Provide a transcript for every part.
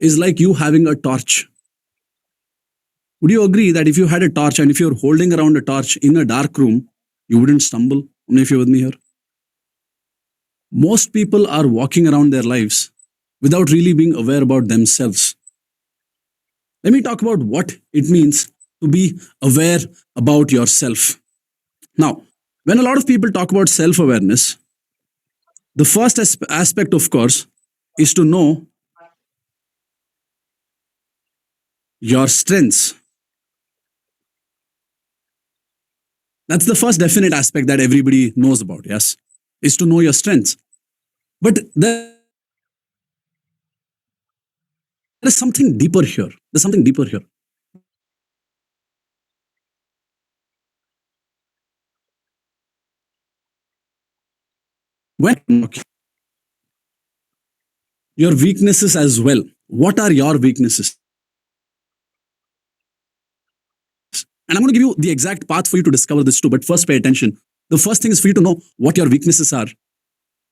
is like you having a torch. Would you agree that if you had a torch and if you're holding around a torch in a dark room, you wouldn't stumble? How many of you are with me here? Most people are walking around their lives without really being aware about themselves. Let me talk about what it means to be aware about yourself. Now, when a lot of people talk about self awareness, the first aspect, of course, is to know your strengths. That's the first definite aspect that everybody knows about, yes, is to know your strengths. But there is something deeper here. There's something deeper here. When your weaknesses as well. What are your weaknesses? And I'm going to give you the exact path for you to discover this too. But first, pay attention. The first thing is for you to know what your weaknesses are.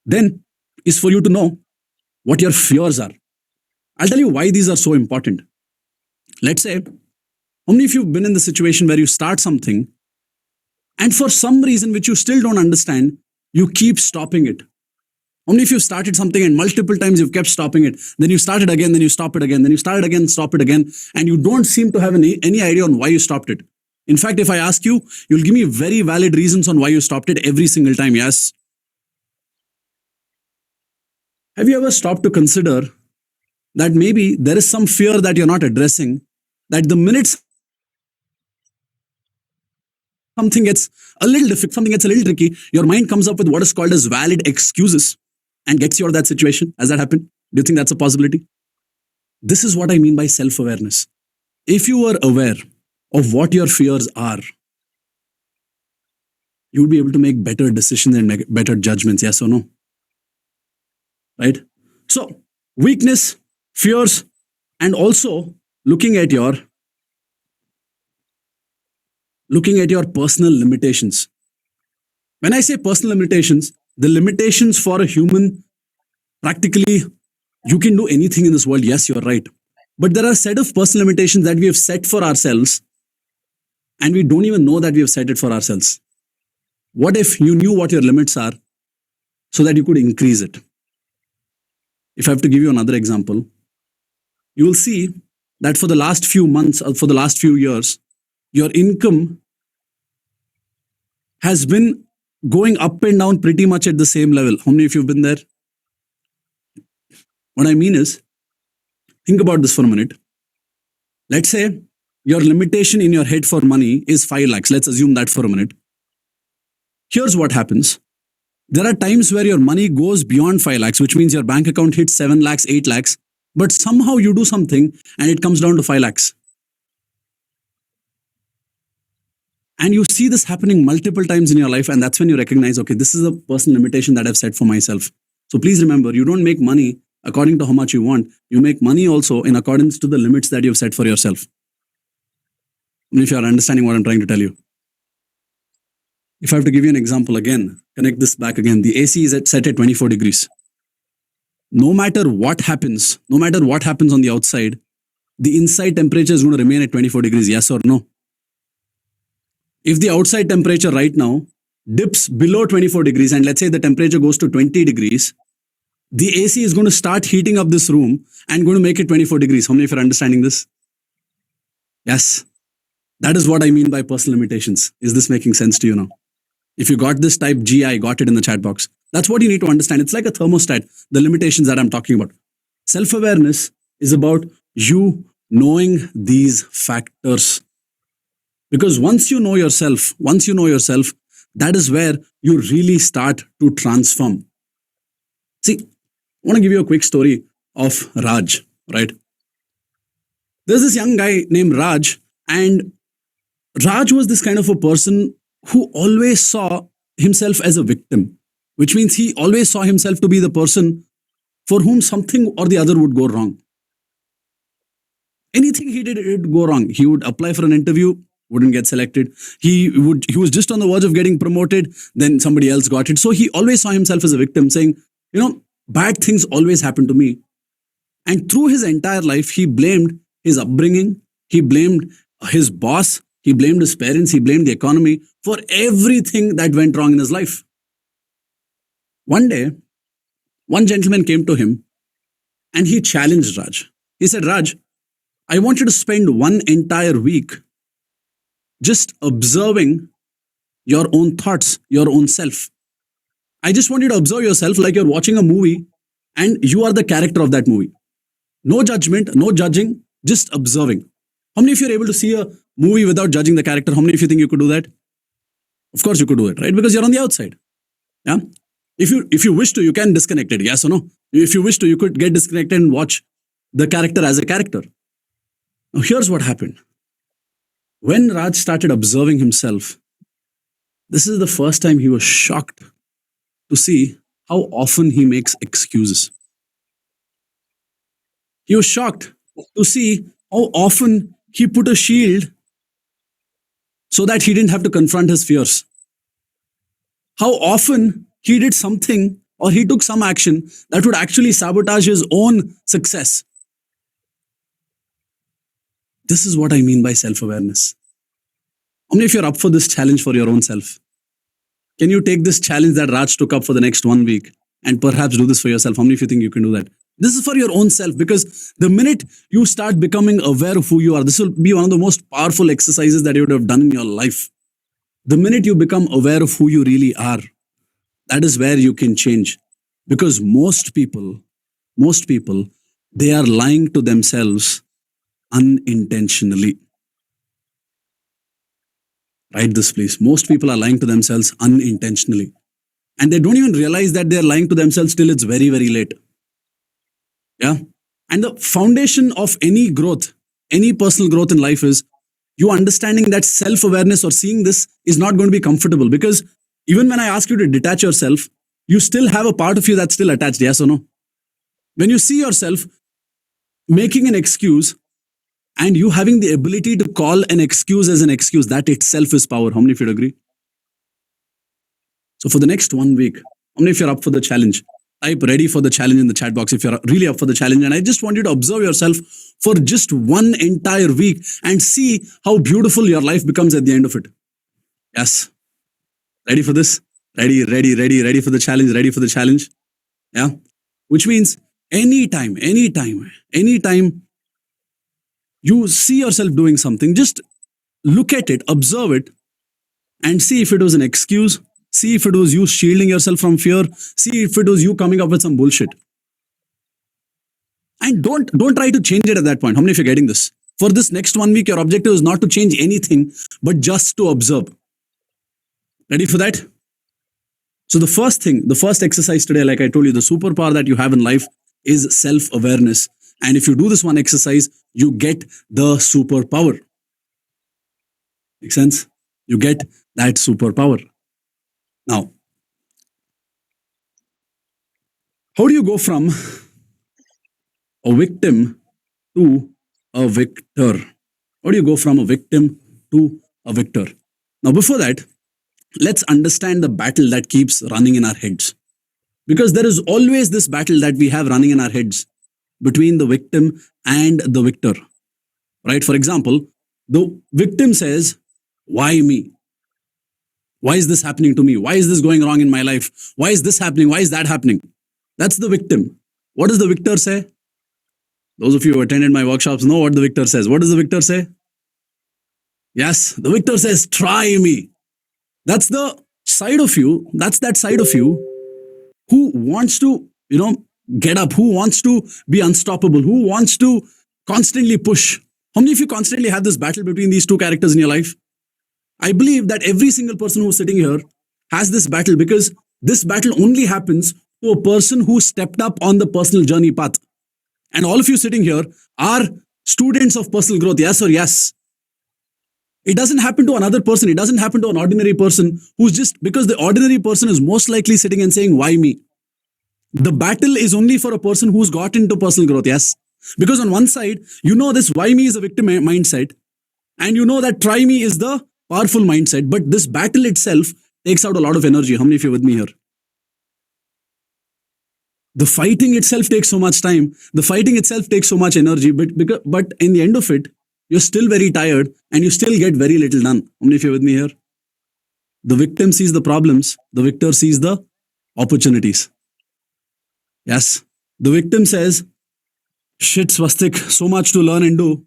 Then is for you to know what your fears are. I'll tell you why these are so important. Let's say, how many of you have been in the situation where you start something and for some reason which you still don't understand, you keep stopping it? How many of you have started something and multiple times you've kept stopping it? Then you start it again, then you stop it again, then you start it again, stop it again, and you don't seem to have any idea on why you stopped it. In fact, if I ask you, you'll give me very valid reasons on why you stopped it every single time, yes? Have you ever stopped to consider that maybe there is some fear that you're not addressing, that the minute something gets a little difficult, something gets a little tricky, your mind comes up with what is called as valid excuses and gets you out of that situation? Has that happened? Do you think that's a possibility? This is what I mean by self-awareness. If you were aware of what your fears are, you would be able to make better decisions and make better judgments, yes or no? Right? So, weakness, fears, and also looking at your personal limitations. When I say personal limitations, the limitations for a human, practically, you can do anything in this world. Yes, you're right. But there are a set of personal limitations that we have set for ourselves, and we don't even know that we have set it for ourselves. What if you knew what your limits are so that you could increase it? If I have to give you another example, you will see that for the last few months or for the last few years, your income has been going up and down pretty much at the same level. How many of you have been there? What I mean is, think about this for a minute. Let's say your limitation in your head for money is 5 lakhs. Let's assume that for a minute. Here's what happens. There are times where your money goes beyond 5 lakhs, which means your bank account hits 7 lakhs, 8 lakhs, but somehow you do something and it comes down to 5 lakhs. And you see this happening multiple times in your life, and that's when you recognize, okay, this is a personal limitation that I've set for myself. So please remember, you don't make money according to how much you want. You make money also in accordance to the limits that you've set for yourself. If you are understanding what I'm trying to tell you. If I have to give you an example again, connect this back again. The AC is set at 24 degrees. No matter what happens on the outside, the inside temperature is going to remain at 24 degrees, yes or no? If the outside temperature right now dips below 24 degrees, and let's say the temperature goes to 20 degrees, the AC is going to start heating up this room and going to make it 24 degrees. How many of you are understanding this? Yes. That is what I mean by personal limitations. Is this making sense to you now? If you got this, type G, I got it in the chat box. That's what you need to understand. It's like a thermostat, the limitations that I'm talking about. Self-awareness is about you knowing these factors. Because once you know yourself, that is where you really start to transform. See, I want to give you a quick story of Raj, right? There's this young guy named Raj, and Raj was this kind of a person who always saw himself as a victim, which means he always saw himself to be the person for whom something or the other would go wrong. Anything he did, it would go wrong. He would apply for an interview, wouldn't get selected. He was just on the verge of getting promoted, then somebody else got it. So he always saw himself as a victim, saying, bad things always happen to me. And through his entire life, he blamed his upbringing, he blamed his boss, he blamed his parents, he blamed the economy for everything that went wrong in his life. One day, one gentleman came to him and he challenged Raj. He said, Raj, I want you to spend one entire week just observing your own thoughts, your own self. I just want you to observe yourself like you're watching a movie and you are the character of that movie. No judgment, no judging, just observing. How many of you are able to see a movie without judging the character? How many of you think you could do that? Of course you could do it, right? Because you're on the outside. Yeah. If you wish to, you can disconnect it. Yes or no? If you wish to, you could get disconnected and watch the character as a character. Now here's what happened. When Raj started observing himself, this is the first time he was shocked to see how often he makes excuses. He was shocked to see how often he put a shield so that he didn't have to confront his fears. How often he did something or he took some action that would actually sabotage his own success. This is what I mean by self-awareness. How many of you are up for this challenge for your own self? Can you take this challenge that Raj took up for the next 1 week and perhaps do this for yourself? How many of you think you can do that? This is for your own self, because the minute you start becoming aware of who you are, this will be one of the most powerful exercises that you would have done in your life. The minute you become aware of who you really are, that is where you can change. Because most people, they are lying to themselves unintentionally. Write this, please. Most people are lying to themselves unintentionally. And they don't even realize that they're lying to themselves till it's very, very late. Yeah. And the foundation of any growth, any personal growth in life is you understanding that self-awareness or seeing this is not going to be comfortable, because even when I ask you to detach yourself, you still have a part of you that's still attached. Yes or no? When you see yourself making an excuse and you having the ability to call an excuse as an excuse, that itself is power. How many of you agree? So for the next 1 week, how many of you are up for the challenge? Type ready for the challenge in the chat box if you're really up for the challenge. And I just want you to observe yourself for just one entire week and see how beautiful your life becomes at the end of it. Yes. Ready for this? Ready for the challenge, ready for the challenge. Yeah. Which means anytime you see yourself doing something, just look at it, observe it, and see if it was an excuse. See if it was you shielding yourself from fear. See if it was you coming up with some bullshit. And don't try to change it at that point. How many of you are getting this? For this next 1 week, your objective is not to change anything, but just to observe. Ready for that? So the first exercise today, like I told you, the superpower that you have in life is self-awareness. And if you do this one exercise, you get the superpower. Make sense? You get that superpower. Now, how do you go from a victim to a victor? How do you go from a victim to a victor? Now, before that, let's understand the battle that keeps running in our heads. Because there is always this battle that we have running in our heads between the victim and the victor. Right? For example, the victim says, why me? Why is this happening to me? Why is this going wrong in my life? Why is this happening? Why is that happening? That's the victim. What does the victor say? Those of you who attended my workshops know what the victor says. What does the victor say? Yes, the victor says, try me. That's the side of you. That's that side of you who wants to, get up, who wants to be unstoppable, who wants to constantly push. How many of you constantly have this battle between these two characters in your life? I believe that every single person who's sitting here has this battle, because this battle only happens to a person who stepped up on the personal journey path. And all of you sitting here are students of personal growth. Yes or yes? It doesn't happen to another person. It doesn't happen to an ordinary person who's just, because the ordinary person is most likely sitting and saying, why me? The battle is only for a person who's got into personal growth. Yes? Because on one side, this why me is a victim mindset. And that try me is the powerful mindset. But this battle itself takes out a lot of energy. How many of you are with me here? The fighting itself takes so much time. The fighting itself takes so much energy. But in the end of it, you're still very tired and you still get very little done. How many of you are with me here? The victim sees the problems. The victor sees the opportunities. Yes. The victim says, shit, Swastik, so much to learn and do.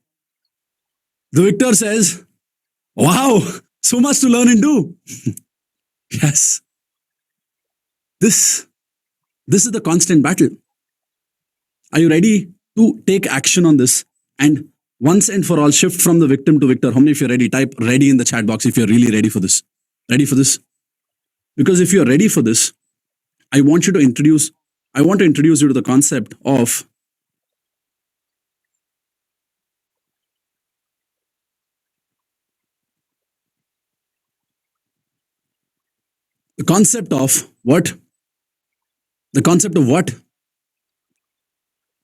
The victor says, wow, so much to learn and do. Yes. This is the constant battle. Are you ready to take action on this and once and for all shift from the victim to victor? How many of you are ready? Type ready in the chat box if you're really ready for this. Ready for this? Because if you're ready for this, I want to introduce you to the concept of the concept of what? The concept of what?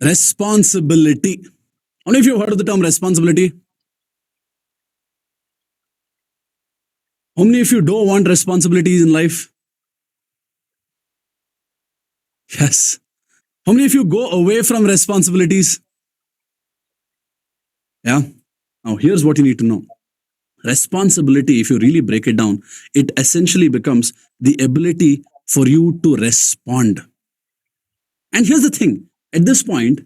Responsibility. How many of you have heard of the term responsibility? How many of you don't want responsibilities in life? Yes. How many of you go away from responsibilities? Yeah. Now, here's what you need to know. Responsibility, if you really break it down, it essentially becomes the ability for you to respond. And here's the thing. At this point,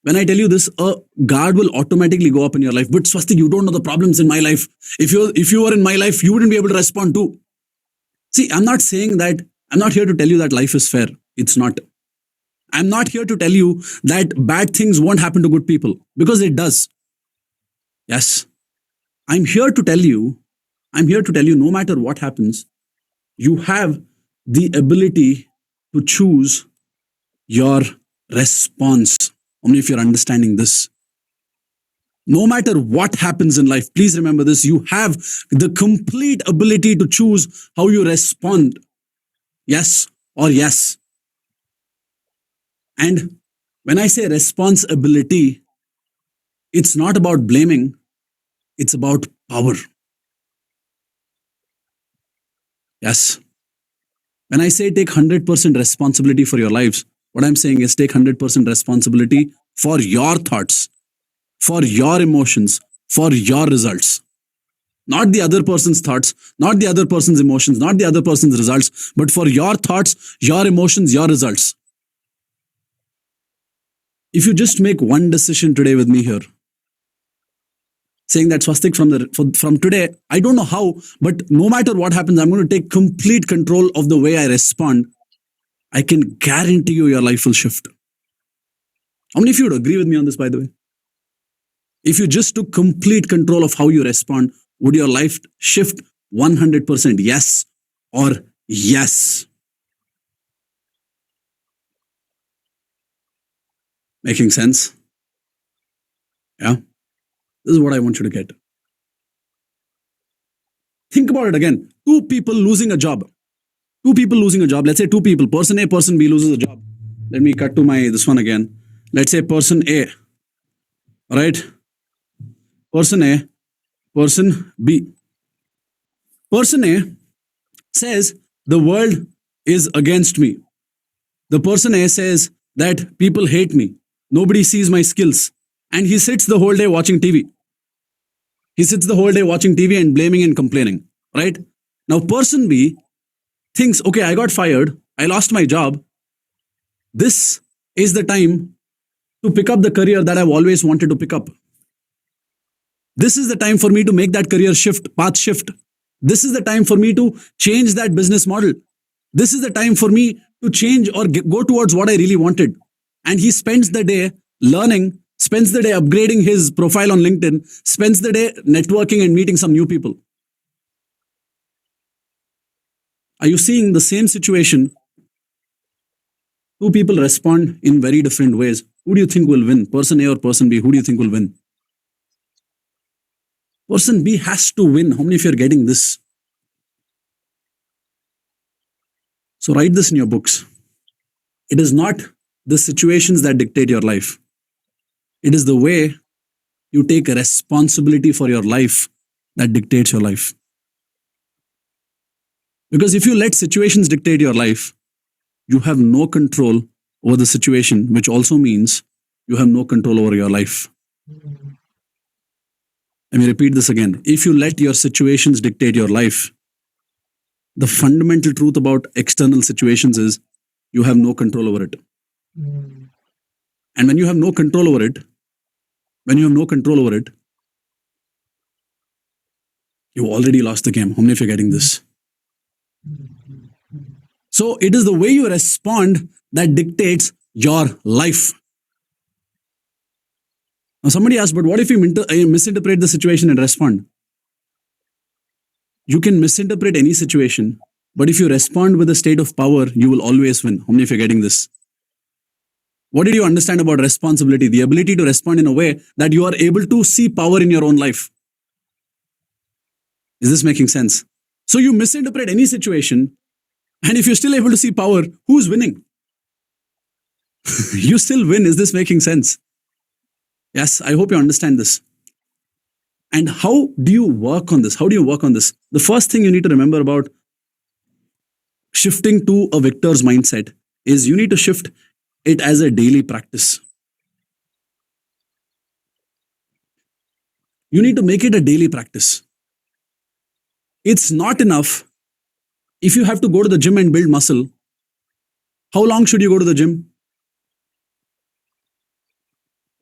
when I tell you this, a guard will automatically go up in your life. But Swastik, you don't know the problems in my life. If you were in my life, you wouldn't be able to respond to. See, I'm not here to tell you that life is fair. It's not. I'm not here to tell you that bad things won't happen to good people, because it does. Yes. I'm here to tell you, no matter what happens, you have the ability to choose your response. How many of you are understanding this? No matter what happens in life, please remember this, you have the complete ability to choose how you respond. Yes or yes. And when I say responsibility, it's not about blaming, it's about power. Yes. When I say take 100% responsibility for your lives, what I'm saying is take 100% responsibility for your thoughts, for your emotions, for your results. Not the other person's thoughts, not the other person's emotions, not the other person's results, but for your thoughts, your emotions, your results. If you just make one decision today with me here, saying that Swastik, from today, I don't know how, but no matter what happens, I'm going to take complete control of the way I respond. I can guarantee you your life will shift. How many of you would agree with me on this, by the way? If you just took complete control of how you respond, would your life shift 100%? Yes or yes? Making sense? Yeah. This is what I want you to get. Think about it again. Two people losing a job. Let's say two people. Person A, person B loses a job. Let me cut to this one again. Let's say person A. All right. Person A, person B. Person A says the world is against me. The person A says that people hate me. Nobody sees my skills. And he sits the whole day watching TV. And blaming and complaining. Right? Now, person B thinks, okay, I got fired. I lost my job. This is the time to pick up the career that I've always wanted to pick up. This is the time for me to make that career path shift. This is the time for me to change that business model. This is the time for me to change or go towards what I really wanted. And he spends the day learning, spends the day upgrading his profile on LinkedIn, spends the day networking and meeting some new people. Are you seeing the same situation? Two people respond in very different ways. Who do you think will win? Person A or person B? Who do you think will win? Person B has to win. How many of you are getting this? So write this in your books. It is not the situations that dictate your life. It is the way you take a responsibility for your life that dictates your life. Because if you let situations dictate your life, you have no control over the situation, which also means you have no control over your life. Let me repeat this again. If you let your situations dictate your life, the fundamental truth about external situations is you have no control over it. And when you have no control over it, you already lost the game. How many of you are getting this? So it is the way you respond that dictates your life. Now somebody asked, but what if you misinterpret the situation and respond? You can misinterpret any situation, but if you respond with a state of power, you will always win. How many of you are getting this? What did you understand about responsibility? The ability to respond in a way that you are able to see power in your own life. Is this making sense? So you misinterpret any situation, and if you're still able to see power, who's winning? You still win. Is this making sense? Yes, I hope you understand this. And how do you work on this? The first thing you need to remember about shifting to a victor's mindset is you need to shift it as a daily practice. You need to make it a daily practice. It's not enough if you have to go to the gym and build muscle. How long should you go to the gym?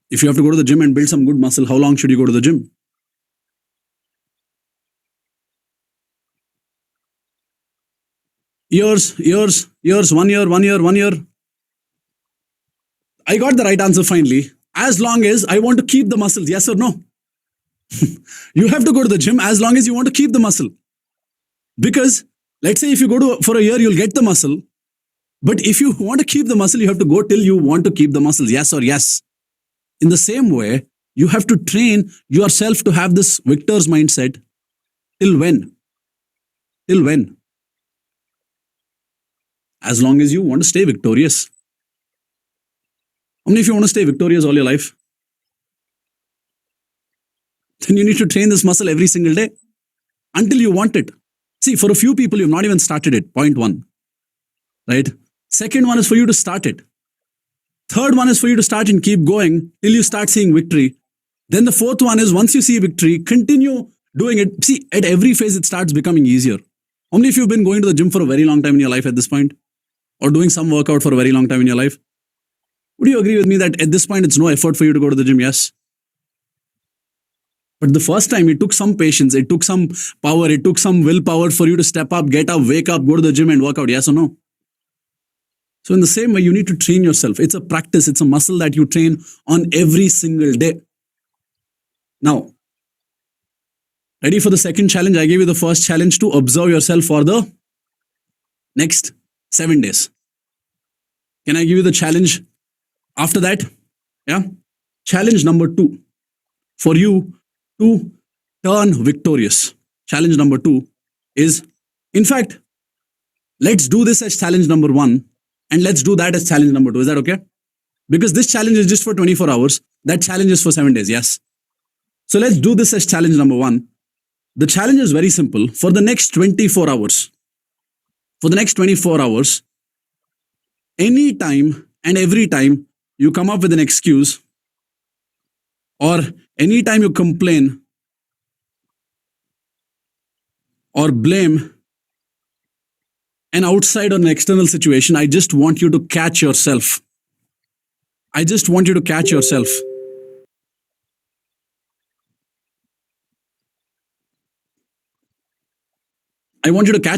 If you have to go to the gym and build some good muscle, how long should you go to the gym? Years, 1 year. I got the right answer finally. As long as I want to keep the muscles, yes or no? You have to go to the gym as long as you want to keep the muscle. Because let's say if you go for a year, you'll get the muscle. But if you want to keep the muscle, you have to go till you want to keep the muscles, yes or yes. In the same way, you have to train yourself to have this victor's mindset. Till when? Till when? As long as you want to stay victorious. How many of you want to stay victorious all your life? Then you need to train this muscle every single day until you want it. See, for a few people, you've not even started it. Point one. Right? Second one is for you to start it. Third one is for you to start and keep going till you start seeing victory. Then the fourth one is once you see victory, continue doing it. See, at every phase, it starts becoming easier. How many of you have been going to the gym for a very long time in your life at this point? Or doing some workout for a very long time in your life? Would you agree with me that at this point, it's no effort for you to go to the gym? Yes. But the first time, it took some patience, it took some power, it took some willpower for you to step up, get up, wake up, go to the gym and work out. Yes or no? So in the same way, you need to train yourself. It's a practice. It's a muscle that you train on every single day. Now, ready for the second challenge? I gave you the first challenge to observe yourself for the next 7 days. Can I give you the challenge after that? Yeah. Challenge number 2 for you to turn victorious. Challenge number 2 is, in fact, let's do this as challenge number 1 and let's do that as challenge number 2. Is that okay? Because this challenge is just for 24 hours. That challenge is for 7 days. Yes. So let's do this as challenge number 1. The challenge is very simple. For the next 24 hours, any time and every time you come up with an excuse or any time you complain or blame an outside or an external situation, I just want you to catch yourself. I want you to catch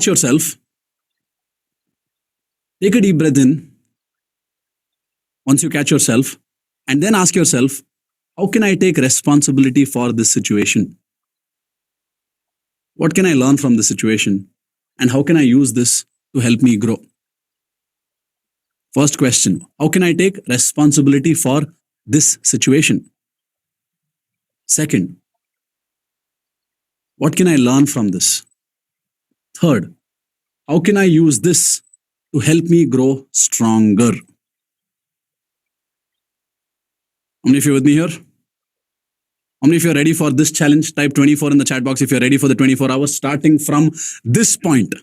yourself. Take a deep breath in once you catch yourself and then ask yourself, how can I take responsibility for this situation? What can I learn from this situation? And how can I use this to help me grow? First question, how can I take responsibility for this situation? Second, what can I learn from this? Third, how can I use this to help me grow stronger? How many of you are with me here? How many of you are ready for this challenge? Type 24 in the chat box if you're ready for the 24 hours starting from this point,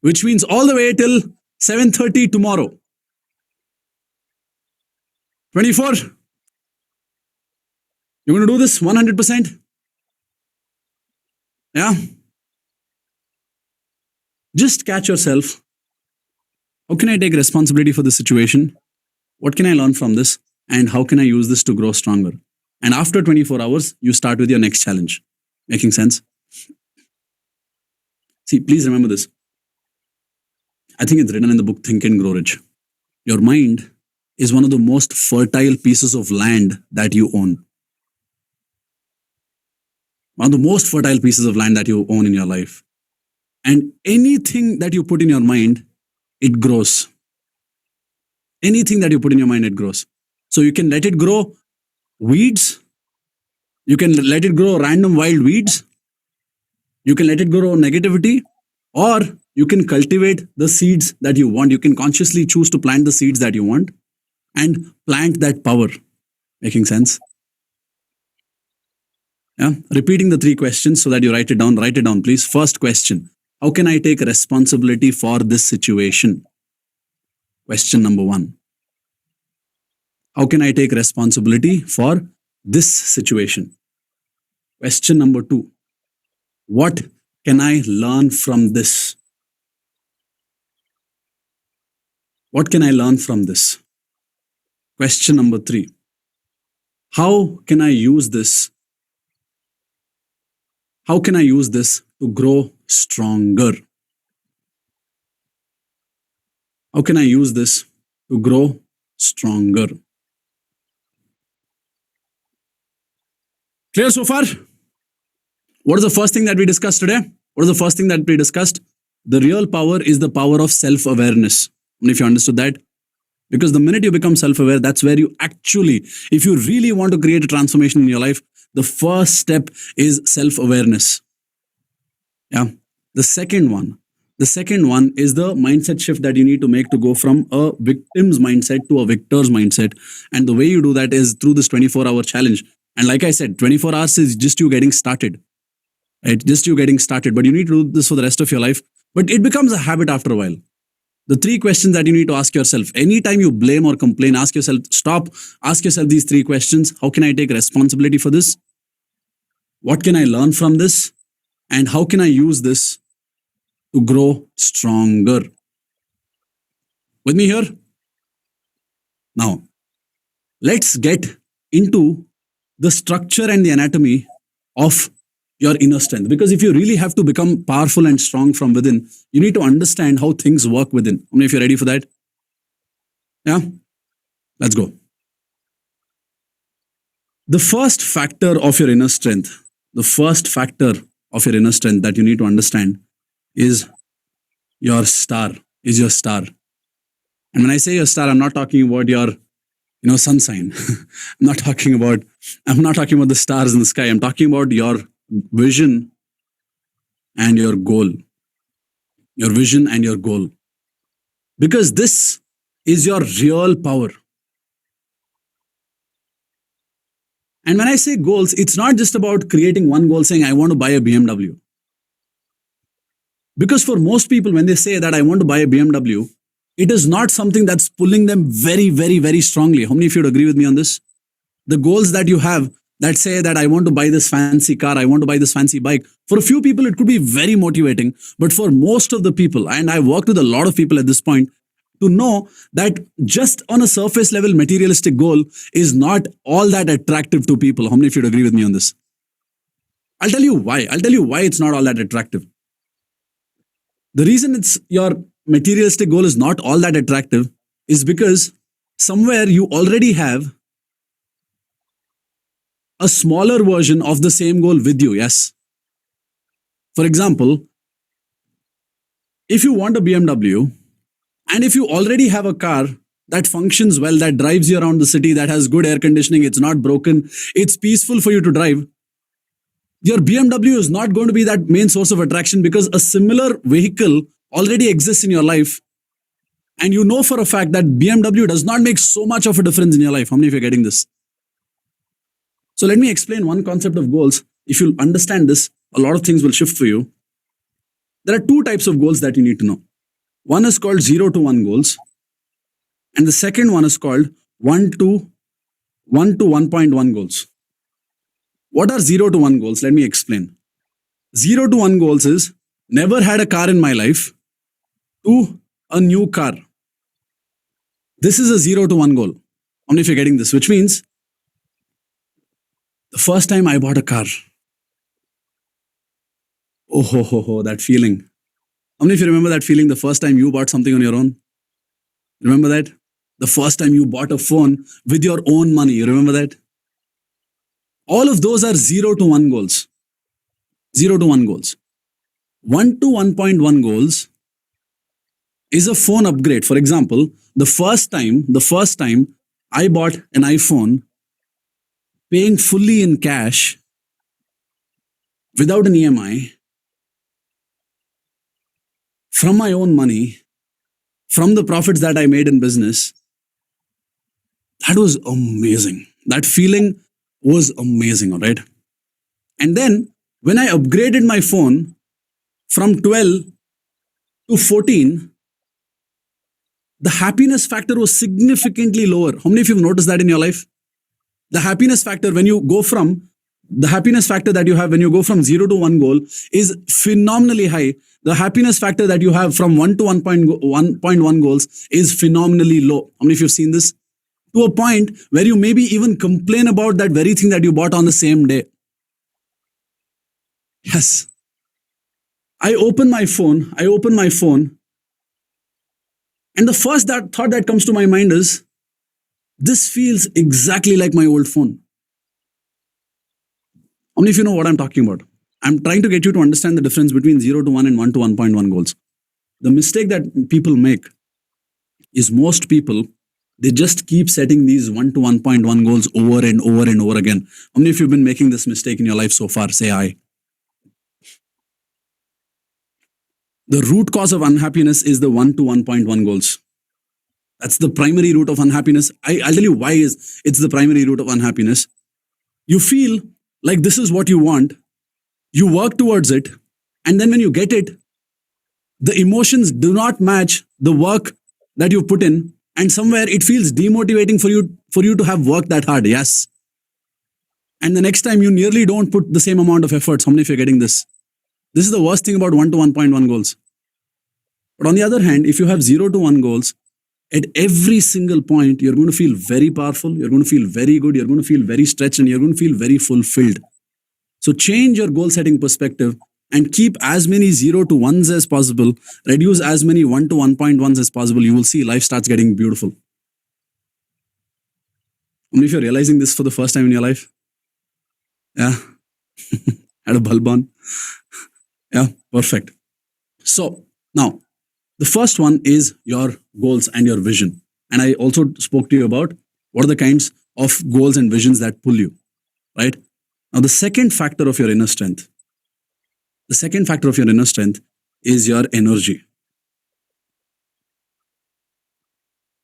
which means all the way till 7:30 tomorrow. 24. You're going to do this 100%? Yeah. Just catch yourself. How can I take responsibility for the situation? What can I learn from this? And how can I use this to grow stronger? And after 24 hours, you start with your next challenge. Making sense? See, please remember this. I think it's written in the book Think and Grow Rich. Your mind is one of the most fertile pieces of land that you own. One of the most fertile pieces of land that you own in your life. And anything that you put in your mind, it grows. Anything that you put in your mind, it grows. So you can let it grow weeds. You can let it grow random wild weeds. You can let it grow negativity, or you can cultivate the seeds that you want. You can consciously choose to plant the seeds that you want and plant that power. Making sense? Yeah. Repeating the 3 questions so that you write it down. Write it down, please. First question: how can I take responsibility for this situation? Question number 1. How can I take responsibility for this situation? Question number 2. What can I learn from this? What can I learn from this? Question number 3. How can I use this? How can I use this to grow stronger? How can I use this to grow stronger? Clear so far? What is the first thing that we discussed today? What is the first thing that we discussed? The real power is the power of self-awareness. And if you understood that, because the minute you become self-aware, that's where you actually, if you really want to create a transformation in your life, the first step is self-awareness. Yeah. The second one is the mindset shift that you need to make to go from a victim's mindset to a victor's mindset. And the way you do that is through this 24-hour challenge. And like I said, 24 hours is just you getting started. Right? Just you getting started. But you need to do this for the rest of your life. But it becomes a habit after a while. The 3 questions that you need to ask yourself. Anytime you blame or complain, ask yourself these 3 questions. How can I take responsibility for this? What can I learn from this? And how can I use this to grow stronger? With me here? Now, let's get into the structure and the anatomy of your inner strength. Because if you really have to become powerful and strong from within, you need to understand how things work within. I mean, if you're ready for that. Yeah? Let's go. The first factor of your inner strength, that you need to understand is your star. And when I say your star, I'm not talking about your sun sign. I'm not talking about the stars in the sky. I'm talking about your vision and your goal. Because this is your real power. And when I say goals, it's not just about creating one goal saying, I want to buy a BMW. Because for most people, when they say that I want to buy a BMW, it is not something that's pulling them very, very, very strongly. How many of you would agree with me on this? The goals that you have that say that I want to buy this fancy car, I want to buy this fancy bike. For a few people, it could be very motivating. But for most of the people, and I've worked with a lot of people at this point, to know that just on a surface level materialistic goal is not all that attractive to people. How many of you would agree with me on this? I'll tell you why. It's not all that attractive. The reason it's your materialistic goal is not all that attractive is because somewhere you already have a smaller version of the same goal with you. Yes. For example, if you want a BMW and if you already have a car that functions well, that drives you around the city, that has good air conditioning, it's not broken, it's peaceful for you to drive, your BMW is not going to be that main source of attraction because a similar vehicle already exists in your life. And you know for a fact that BMW does not make so much of a difference in your life. How many of you are getting this? So let me explain one concept of goals. If you understand this, a lot of things will shift for you. There are 2 types of goals that you need to know. One is called 0 to 1 goals. And the second one is called 1 to 1 to 1.1 goals. What are 0 to 1 goals? Let me explain. 0 to 1 goals is never had a car in my life to a new car. This is a 0 to 1 goal. Only if you're getting this, which means the first time I bought a car, oh ho, that feeling. Only if you remember that feeling the first time you bought something on your own. Remember that? The first time you bought a phone with your own money. You remember that? All of those are 0 to 1 goals. 0 to 1 goals. 1 to 1.1 goals is a phone upgrade. For example, the first time I bought an iPhone paying fully in cash without an EMI from my own money, from the profits that I made in business, that was amazing. That feeling was amazing, all right? And then when I upgraded my phone from 12 to 14, the happiness factor was significantly lower. How many of you have noticed that in your life? The happiness factor when you go from the happiness factor that you have when you go from 0 to 1 goal is phenomenally high. The happiness factor that you have from 1 to 1.1 goals is phenomenally low. How many of you have seen this? To a point where you maybe even complain about that very thing that you bought on the same day. Yes. I open my phone, and the first thought that comes to my mind is, this feels exactly like my old phone. How many of you know what I'm talking about? I'm trying to get you to understand the difference between 0 to 1 and 1 to 1.1 goals. The mistake that people make is most people, they just keep setting these 1 to 1.1 goals over and over and over again. How many of you have been making this mistake in your life so far? Say aye. The root cause of unhappiness is the 1 to 1.1 goals. That's the primary root of unhappiness. I'll tell you why it's the primary root of unhappiness. You feel like this is what you want. You work towards it. And then when you get it, the emotions do not match the work that you put in. And somewhere it feels demotivating for you to have worked that hard. Yes. And the next time you nearly don't put the same amount of effort. How many of you are getting this? This is the worst thing about 1 to 1.1 goals. But on the other hand, if you have 0 to 1 goals, at every single point, you're going to feel very powerful, you're going to feel very good, you're going to feel very stretched, and you're going to feel very fulfilled. So change your goal setting perspective and keep as many 0 to 1s as possible, reduce as many 1 to 1.1s as possible. You will see life starts getting beautiful. How many of you are realizing this for the first time in your life? Yeah. Had a bulb on. Yeah, perfect. So now, the first one is your goals and your vision. And I also spoke to you about what are the kinds of goals and visions that pull you, right? Now, the second factor of your inner strength, is your energy.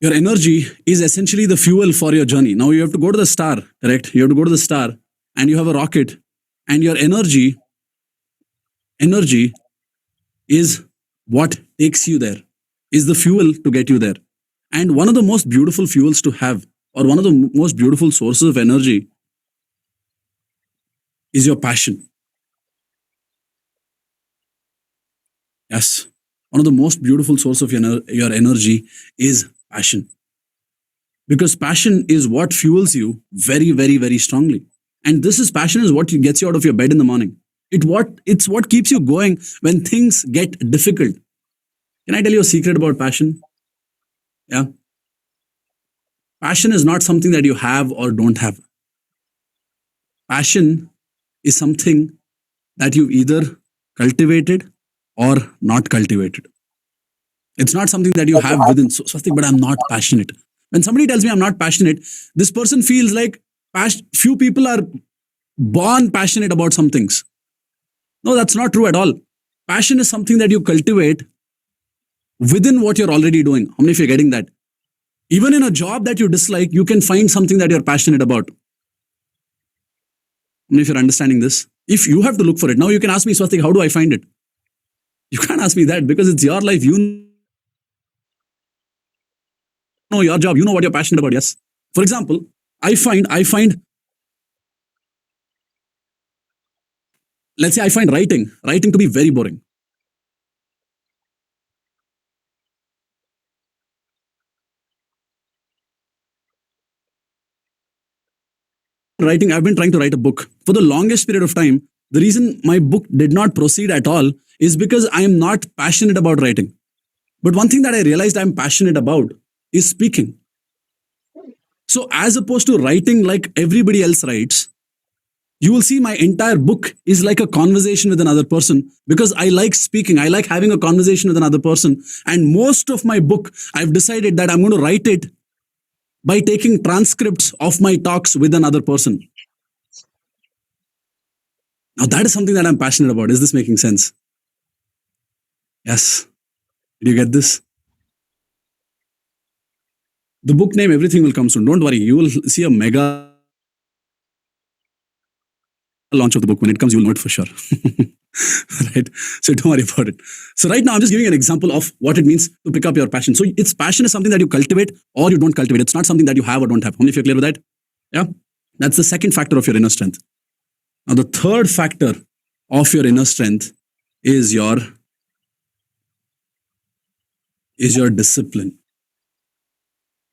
Your energy is essentially the fuel for your journey. Now, you have to go to the star, correct? You have to go to the star and you have a rocket, and your energy is what takes you there, is the fuel to get you there. And one of the most beautiful fuels to have, or one of the most beautiful sources of energy, is your passion. Yes. One of the most beautiful sources of your energy is passion. Because passion is what fuels you very, very, very strongly. And passion is what gets you out of your bed in the morning. It's what keeps you going when things get difficult. Can I tell you a secret about passion? Yeah. Passion is not something that you have or don't have. Passion is something that you've either cultivated or not cultivated. It's not something that you have within. So, Swastik, but I'm not passionate. When somebody tells me I'm not passionate, this person feels like few people are born passionate about some things. No, that's not true at all. Passion is something that you cultivate within what you're already doing. How many of you are getting that? Even in a job that you dislike, you can find something that you're passionate about. How many of you are understanding this? If you have to look for it, now you can ask me, Swastik, how do I find it? You can't ask me that because it's your life. You know your job. You know what you're passionate about. Yes. For example, I find, let's say I find writing to be very boring. Writing, I've been trying to write a book for the longest period of time. The reason my book did not proceed at all is because I am not passionate about writing. But one thing that I realized I'm passionate about is speaking. So, as opposed to writing like everybody else writes, you will see my entire book is like a conversation with another person because I like speaking. I like having a conversation with another person. And most of my book, I've decided that I'm going to write it by taking transcripts of my talks with another person. Now, that is something that I'm passionate about. Is this making sense? Yes. Did you get this? The book name, everything will come soon. Don't worry. You will see a mega launch of the book. When it comes, you will know it for sure. Right? So don't worry about it. So right now, I'm just giving an example of what it means to pick up your passion. So it's passion is something that you cultivate or you don't cultivate. It's not something that you have or don't have. How many of you are clear with that? Yeah. That's the second factor of your inner strength. Now, the third factor of your inner strength is your discipline.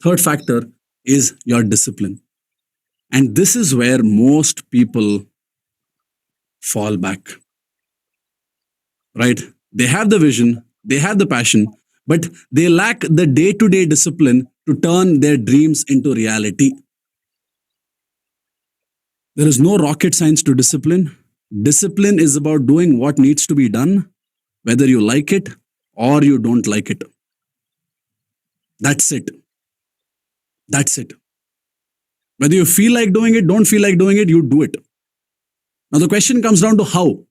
Third factor is your discipline. And this is where most people fall back. Right? They have the vision, they have the passion, but they lack the day-to-day discipline to turn their dreams into reality. There is no rocket science to discipline. Discipline is about doing what needs to be done, whether you like it or you don't like it. That's it. That's it. Whether you feel like doing it, don't feel like doing it, you do it. Now, the question comes down to how.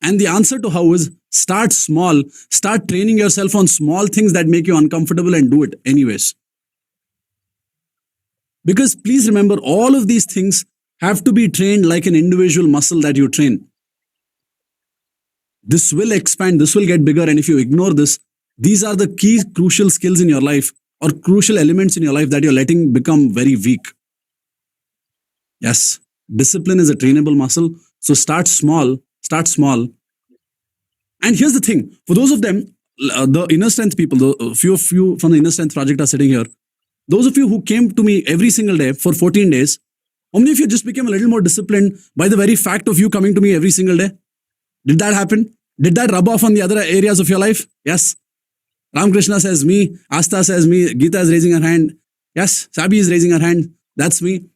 And the answer to how is start small, start training yourself on small things that make you uncomfortable and do it anyways. Because please remember, all of these things have to be trained like an individual muscle that you train. This will expand, this will get bigger. And if you ignore this, these are the key crucial skills in your life or crucial elements in your life that you're letting become very weak. Yes, discipline is a trainable muscle. So start small. And here's the thing, for those of them, the inner strength people, the few of you from the inner strength project are sitting here. Those of you who came to me every single day for 14 days, how many of you just became a little more disciplined by the very fact of you coming to me every single day? Did that happen? Did that rub off on the other areas of your life? Yes. Ramakrishna says me, Asta says me, Geeta is raising her hand. Yes, Sabi is raising her hand. That's me.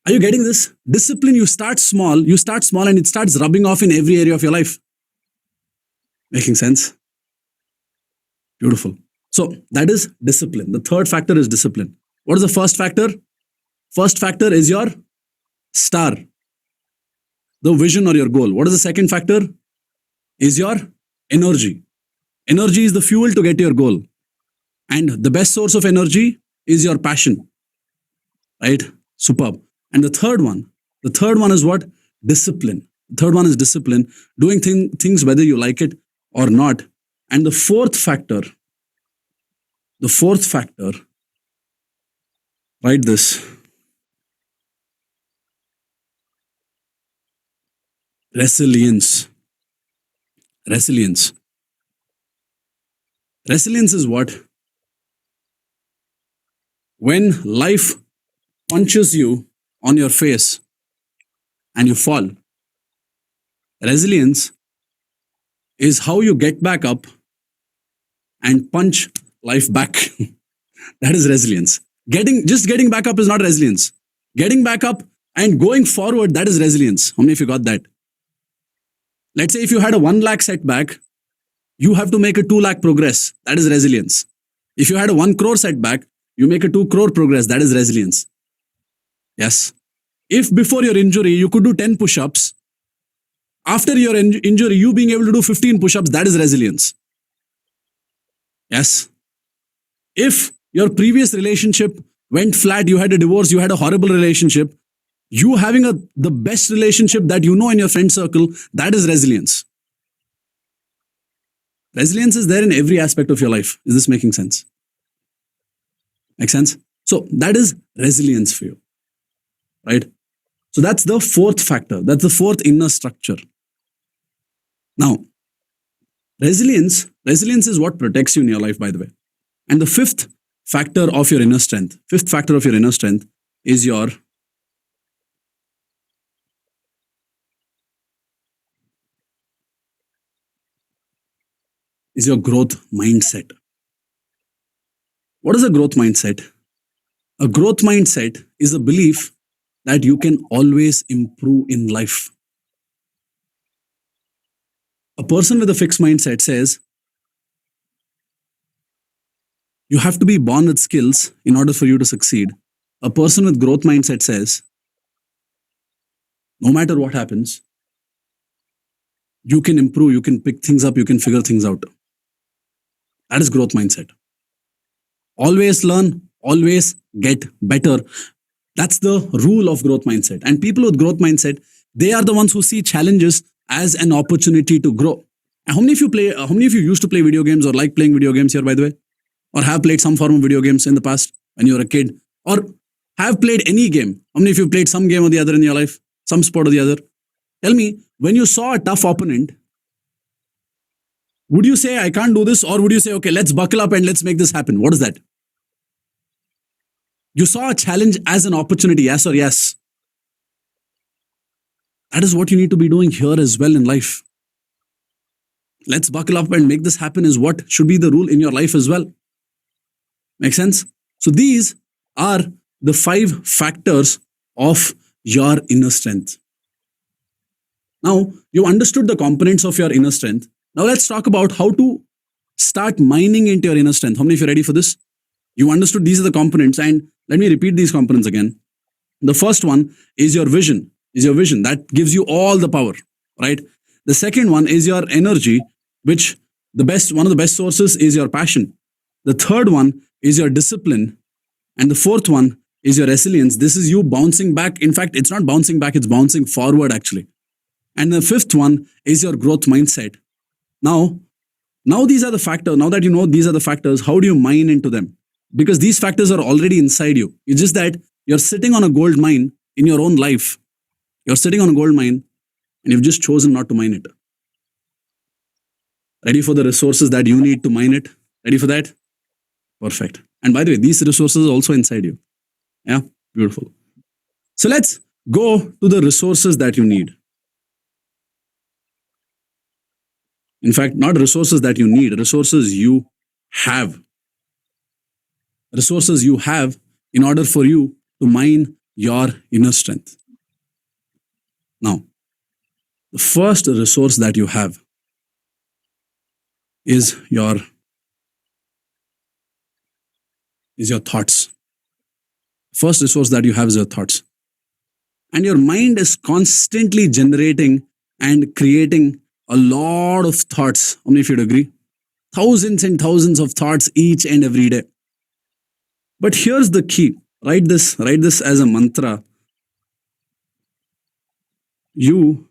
Are you getting this? Discipline, you start small and it starts rubbing off in every area of your life. Making sense? Beautiful. So that is discipline. The third factor is discipline. What is the first factor? First factor is your star, the vision or your goal. What is the second factor? Is your energy. Energy is the fuel to get your goal. And the best source of energy is your passion. Right? Superb. And the third one is what? Discipline. The third one is discipline, doing things whether you like it or not. And the fourth factor, write this. Resilience. Resilience is what? When life punches you on your face and you fall. Resilience is how you get back up and punch life back. That is resilience. Getting back up is not resilience. Getting back up and going forward, that is resilience. How many of you got that? Let's say if you had a 1 lakh setback, you have to make a 2 lakh progress. That is resilience. If you had a 1 crore setback, you make a 2 crore progress. That is resilience. Yes. If before your injury, you could do 10 push-ups, after your injury, you being able to do 15 push-ups, that is resilience. Yes. If your previous relationship went flat, you had a divorce, you had a horrible relationship, you having the best relationship that you know in your friend circle, that is resilience. Resilience is there in every aspect of your life. Is this making sense? Make sense? So that is resilience for you, right? So that's the fourth factor. That's the fourth inner structure. Now, resilience is what protects you in your life, by the way. And the fifth factor of your inner strength is your growth mindset. What is a growth mindset? A growth mindset is a belief that you can always improve in life. A person with a fixed mindset says, you have to be born with skills in order for you to succeed. A person with growth mindset says, no matter what happens, you can improve, you can pick things up, you can figure things out. That is growth mindset. Always learn, always get better. That's the rule of growth mindset. And people with growth mindset, they are the ones who see challenges as an opportunity to grow. And how many of you used to play video games or like playing video games here, by the way? Or have played some form of video games in the past when you were a kid? Or have played any game? How many of you played some game or the other in your life? Some sport or the other? Tell me, when you saw a tough opponent, would you say, I can't do this? Or would you say, okay, let's buckle up and let's make this happen? What is that? You saw a challenge as an opportunity, yes or yes? That is what you need to be doing here as well in life. Let's buckle up and make this happen is what should be the rule in your life as well. Make sense? So these are the 5 factors of your inner strength. Now, you understood the components of your inner strength. Now let's talk about how to start mining into your inner strength. How many of you are ready for this? You understood these are the components, and let me repeat these components again. The first one is your vision. That gives you all the power, right? The second one is your energy, which one of the best sources is your passion. The third one is your discipline. And the fourth one is your resilience. This is you bouncing back. In fact, it's not bouncing back, it's bouncing forward actually. And the fifth one is your growth mindset. Now these are the factors. Now that you know these are the factors, how do you mine into them? Because these factors are already inside you. It's just that you're sitting on a gold mine in your own life. You're sitting on a gold mine and you've just chosen not to mine it. Ready for the resources that you need to mine it? Ready for that? Perfect. And by the way, these resources are also inside you. Yeah, beautiful. So let's go to the resources that you need. In fact, not resources that you need, resources you have. Resources you have in order for you to mine your inner strength. Now, the first resource that you have is your thoughts. First resource that you have is your thoughts. And your mind is constantly generating and creating a lot of thoughts. How many of you would agree? Thousands and thousands of thoughts each and every day. But here's the key. Write this as a mantra. You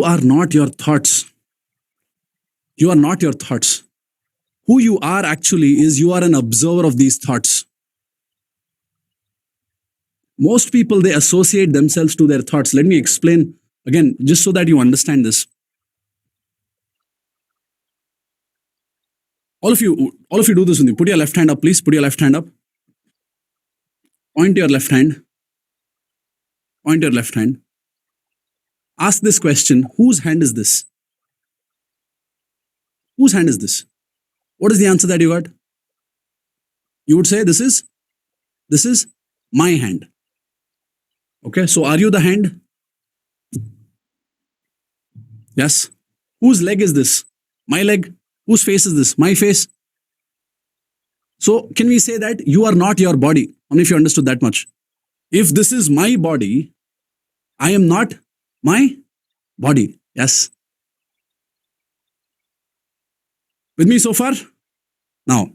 are not your thoughts. You are not your thoughts. Who you are actually is you are an observer of these thoughts. Most people, they associate themselves to their thoughts. Let me explain again, just so that you understand this. All of you do this with me. Put your left hand up, please. Put your left hand up. Point your left hand. Point your left hand. Ask this question. Whose hand is this? Whose hand is this? What is the answer that you got? You would say, this is my hand. Okay, so are you the hand? Yes. Whose leg is this? My leg. Whose face is this? My face. So can we say that you are not your body? Only if you understood that much. If this is my body, I am not my body. Yes. With me so far? Now,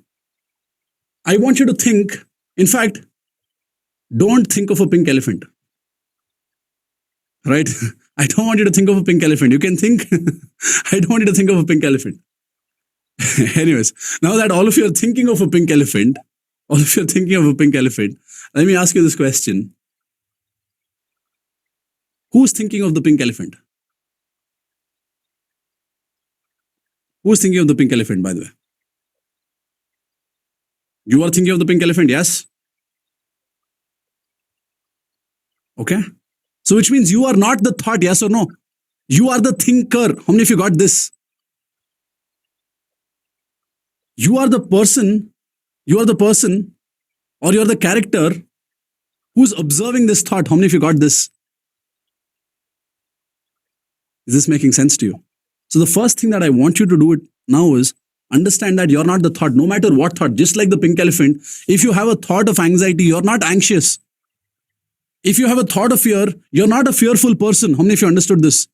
I want you to think, in fact, don't think of a pink elephant. right? I don't want you to think of a pink elephant. You can think, I don't want you to think of a pink elephant. Anyways, now that all of you are thinking of a pink elephant, all of you are thinking of a pink elephant, let me ask you this question. Who's thinking of the pink elephant? Who's thinking of the pink elephant, by the way? You are thinking of the pink elephant, yes? Okay. So, which means you are not the thought, yes or no? You are the thinker. How many of you got this? You are the person, you are the person, or you're the character who's observing this thought. How many of you got this? Is this making sense to you? So, the first thing that I want you to do it now is understand that you're not the thought, no matter what thought, just like the pink elephant. If you have a thought of anxiety, you're not anxious. If you have a thought of fear, you're not a fearful person. How many of you understood this?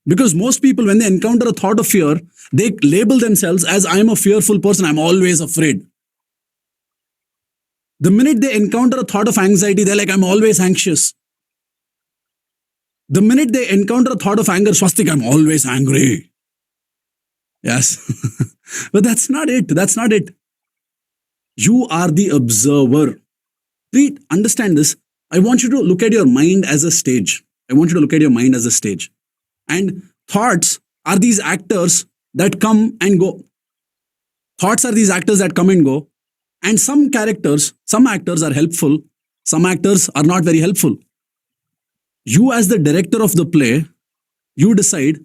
Because most people, when they encounter a thought of fear, they label themselves as I'm a fearful person. I'm always afraid. The minute they encounter a thought of anxiety, they're like, I'm always anxious. The minute they encounter a thought of anger, Swastik, I'm always angry. Yes. But that's not it. That's not it. You are the observer. Please understand this. I want you to look at your mind as a stage. I want you to look at your mind as a stage. And thoughts are these actors that come and go. Thoughts are these actors that come and go. And some actors are helpful. Some actors are not very helpful. You, as the director of the play, you decide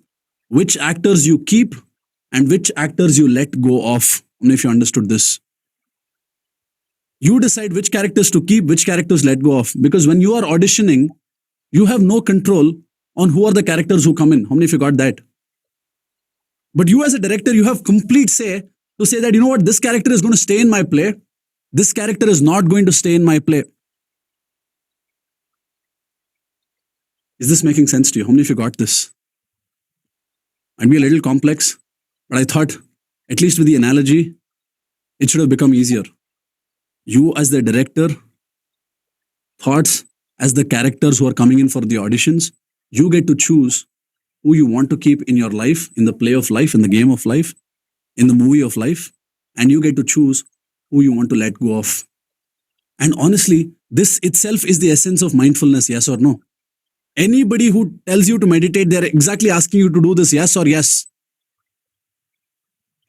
which actors you keep and which actors you let go of. I don't know if you understood this. You decide which characters to keep, which characters let go of. Because when you are auditioning, you have no control on who are the characters who come in. How many of you got that? But you, as a director, you have complete say to say that, you know what, this character is going to stay in my play. This character is not going to stay in my play. Is this making sense to you? How many of you got this? Might be a little complex, but I thought, at least with the analogy, it should have become easier. You, as the director, thoughts as the characters who are coming in for the auditions, you get to choose who you want to keep in your life, in the play of life, in the game of life, in the movie of life, and you get to choose who you want to let go of. And honestly, this itself is the essence of mindfulness, yes or no? Anybody who tells you to meditate, they're exactly asking you to do this, yes or yes.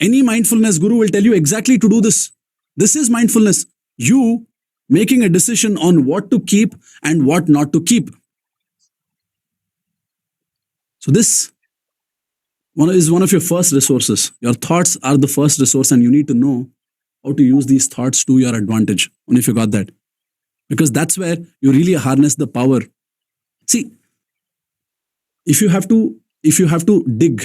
Any mindfulness guru will tell you exactly to do this. This is mindfulness. You making a decision on what to keep and what not to keep. So this is one of your first resources. Your thoughts are the first resource, and you need to know how to use these thoughts to your advantage. And if you got that, because that's where you really harness the power. See, if you have to dig,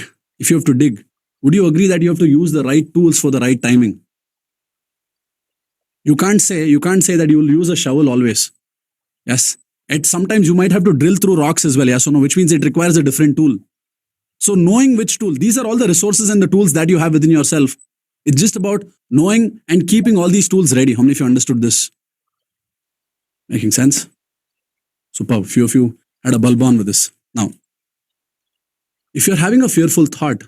would you agree that you have to use the right tools for the right timing? You can't say that you will use a shovel always. Yes. And sometimes you might have to drill through rocks as well, yes or no, which means it requires a different tool. So knowing which tool, these are all the resources and the tools that you have within yourself. It's just about knowing and keeping all these tools ready. How many of you understood this? Making sense? Superb. Few of you had a bulb on with this. Now, if you're having a fearful thought,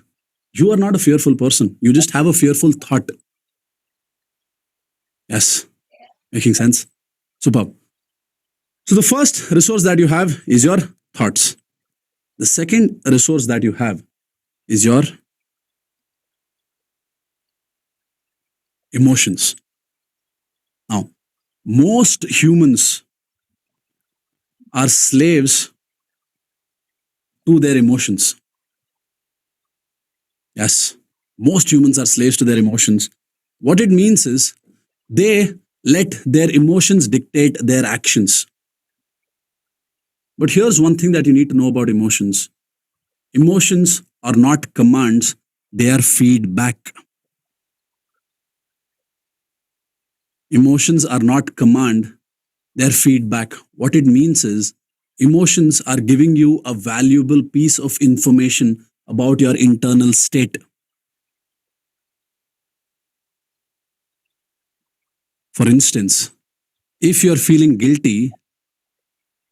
you are not a fearful person. You just have a fearful thought. Yes. Making sense? Superb. So the first resource that you have is your thoughts. The second resource that you have is your emotions. Now, most humans are slaves to their emotions. Yes, most humans are slaves to their emotions. What it means is they let their emotions dictate their actions. But here's one thing that you need to know about emotions. Emotions are not commands, they are feedback. Emotions are not command, they're feedback. What it means is emotions are giving you a valuable piece of information about your internal state. For instance, if you're feeling guilty,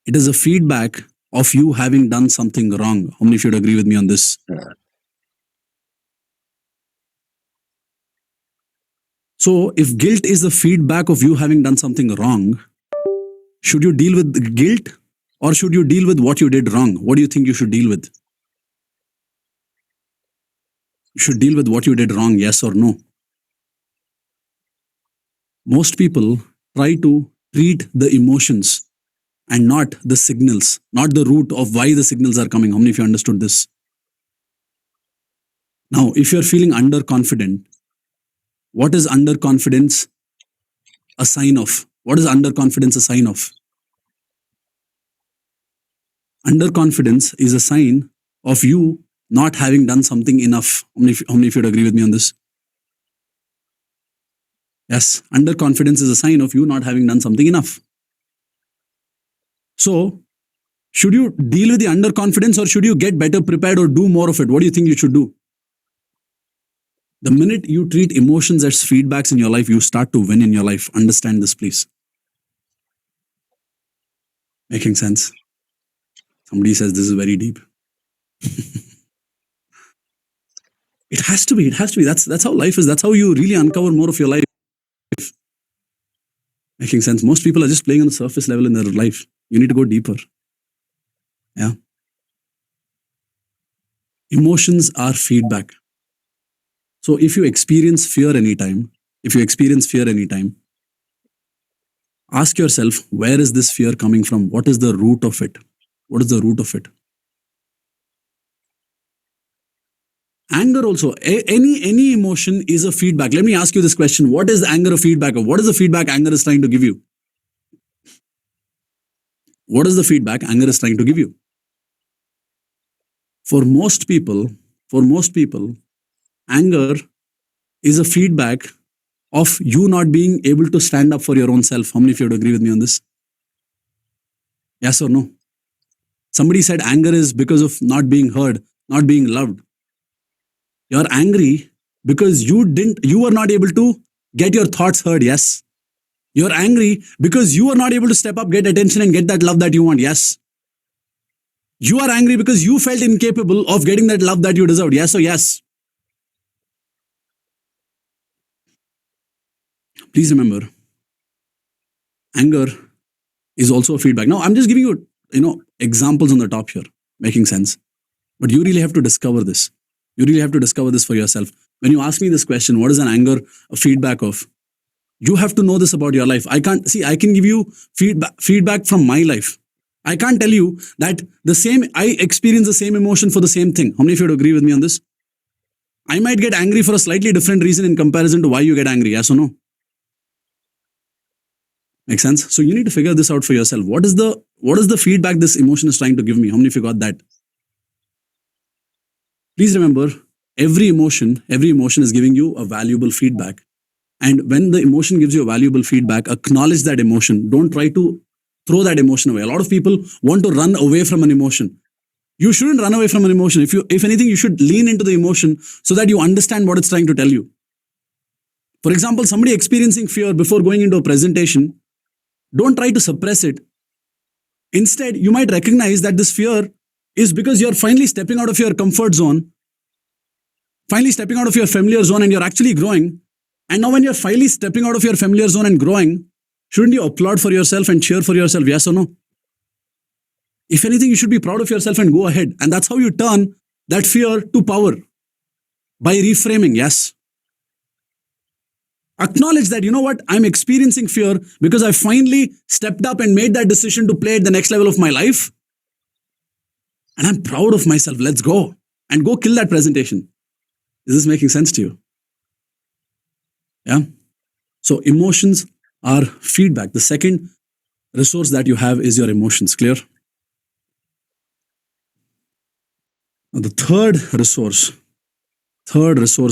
it is a feedback of you having done something wrong. How many of you would agree with me on this? So, if guilt is the feedback of you having done something wrong, should you deal with the guilt or should you deal with what you did wrong? What do you think you should deal with? You should deal with what you did wrong, yes or no? Most people try to treat the emotions and not the signals, not the root of why the signals are coming. How many of you understood this? Now, if you're feeling underconfident, what is underconfidence a sign of? What is underconfidence a sign of? Underconfidence is a sign of you not having done something enough. How many of you would agree with me on this? Yes, underconfidence is a sign of you not having done something enough. So, should you deal with the underconfidence or should you get better prepared or do more of it? What do you think you should do? The minute you treat emotions as feedbacks in your life, you start to win in your life. Understand this, please. Making sense? Somebody says this is very deep. It has to be. It has to be. That's how life is. That's how you really uncover more of your life. Making sense? Most people are just playing on the surface level in their life. You need to go deeper. Yeah. Emotions are feedback. So if you experience fear anytime, ask yourself, where is this fear coming from? What is the root of it? What is the root of it? Anger also, any emotion is a feedback. Let me ask you this question. What is anger a feedback of? What is the feedback anger is trying to give you? What is the feedback anger is trying to give you? For most people, anger is a feedback of you not being able to stand up for your own self. How many of you would agree with me on this? Yes or no? Somebody said anger is because of not being heard, not being loved. You're angry because you were not able to get your thoughts heard. Yes. You're angry because you were not able to step up, get attention and get that love that you want. Yes. You are angry because you felt incapable of getting that love that you deserved. Yes or yes. Please remember, anger is also a feedback. Now, I'm just giving you, examples on the top here, making sense. But you really have to discover this. You really have to discover this for yourself. When you ask me this question, what is an anger a feedback of? You have to know this about your life. I can give you feedback from my life. I can't tell you that I experience the same emotion for the same thing. How many of you would agree with me on this? I might get angry for a slightly different reason in comparison to why you get angry. Yes or no? Make sense? So you need to figure this out for yourself. What is the feedback this emotion is trying to give me? How many of you got that? Please remember, every emotion is giving you a valuable feedback. And when the emotion gives you a valuable feedback, acknowledge that emotion. Don't try to throw that emotion away. A lot of people want to run away from an emotion. You shouldn't run away from an emotion. If anything, you should lean into the emotion so that you understand what it's trying to tell you. For example, somebody experiencing fear before going into a presentation, don't try to suppress it. Instead, you might recognize that this fear is because you're finally stepping out of your comfort zone, finally stepping out of your familiar zone, and you're actually growing. And now when you're finally stepping out of your familiar zone and growing, shouldn't you applaud for yourself and cheer for yourself? Yes or no? If anything, you should be proud of yourself and go ahead. And that's how you turn that fear to power. By reframing, yes. Acknowledge that, you know what, I'm experiencing fear because I finally stepped up and made that decision to play at the next level of my life. And I'm proud of myself. Let's go. And go kill that presentation. Is this making sense to you? Yeah. So emotions are feedback. The second resource that you have is your emotions. Clear? Now, the third resource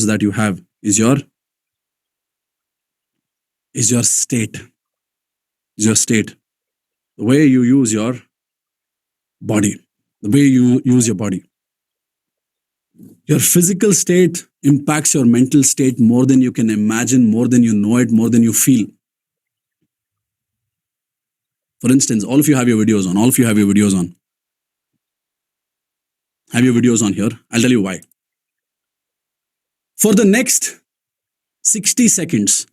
that you have is your state. Is your state. The way you use your body. The way you use your body. Your physical state impacts your mental state more than you can imagine, more than you know it, more than you feel. For instance, all of you have your videos on. have your videos on here. I'll tell you why. For the next 60 seconds,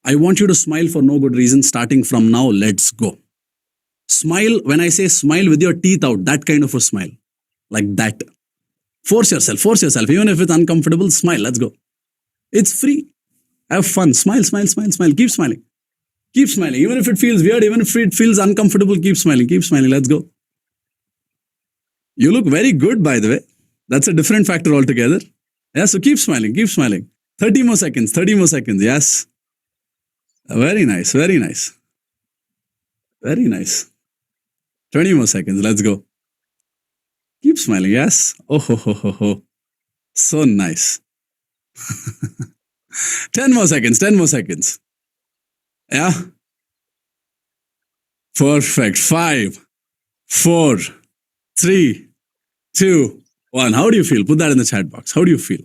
I want you to smile for no good reason. Starting from now, let's go. Smile. When I say smile with your teeth out, that kind of a smile. Like that. Force yourself. Even if it's uncomfortable, smile. Let's go. It's free. Have fun. Smile. Keep smiling. Keep smiling. Even if it feels weird, even if it feels uncomfortable, keep smiling. Let's go. You look very good, by the way. That's a different factor altogether. Yeah, so keep smiling. 30 more seconds. Yes. Very nice. 20 more seconds. Let's go. Keep smiling. Yes. Oh, ho, ho, ho, ho. So nice. 10 more seconds. Yeah. Perfect. 5, 4, 3, 2, 1. How do you feel? Put that in the chat box. How do you feel?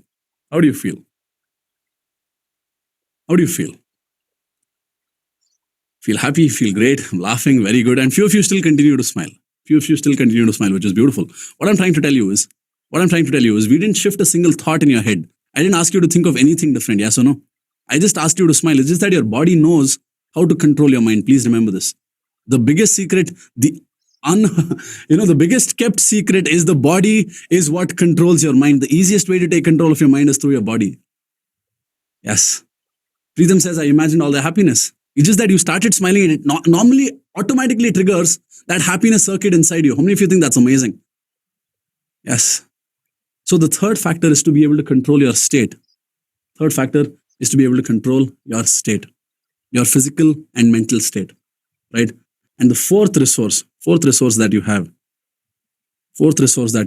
Feel happy, feel great, I'm laughing, very good. And few of you still continue to smile. Which is beautiful. What I'm trying to tell you is, we didn't shift a single thought in your head. I didn't ask you to think of anything different, yes or no? I just asked you to smile. It's just that your body knows how to control your mind. Please remember this. The biggest secret, the biggest kept secret is the body is what controls your mind. The easiest way to take control of your mind is through your body. Yes. Preetham says, I imagined all the happiness. It's just that you started smiling and it normally automatically triggers that happiness circuit inside you. How many of you think that's amazing? Yes. So the third factor is to be able to control your state. Your physical and mental state, right? And the fourth resource that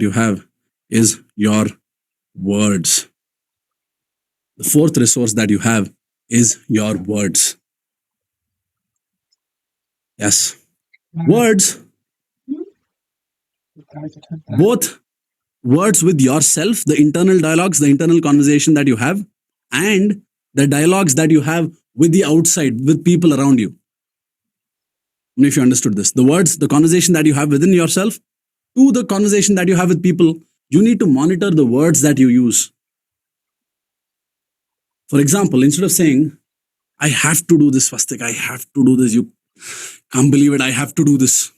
you have is your words. The fourth resource that you have is your words. Yes. Words, both words with yourself, the internal dialogues, the internal conversation that you have, and the dialogues that you have with the outside, with people around you. If you understood this, the words, the conversation that you have within yourself, to the conversation that you have with people, you need to monitor the words that you use. For example, instead of saying, I have to do this, Swastik, I have to do this, you can't believe it, I have to do this.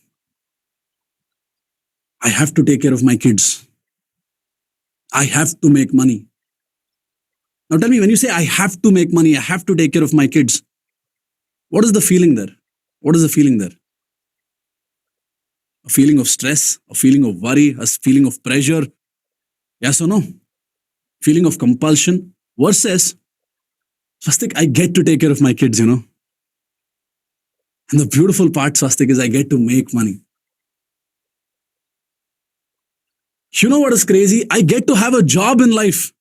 I have to take care of my kids. I have to make money. Now tell me, when you say I have to make money, I have to take care of my kids, what is the feeling there? A feeling of stress, a feeling of worry, a feeling of pressure. Yes or no? Feeling of compulsion versus, Swastik, I get to take care of my kids, And the beautiful part, Swastik, is I get to make money. You know what is crazy? I get to have a job in life.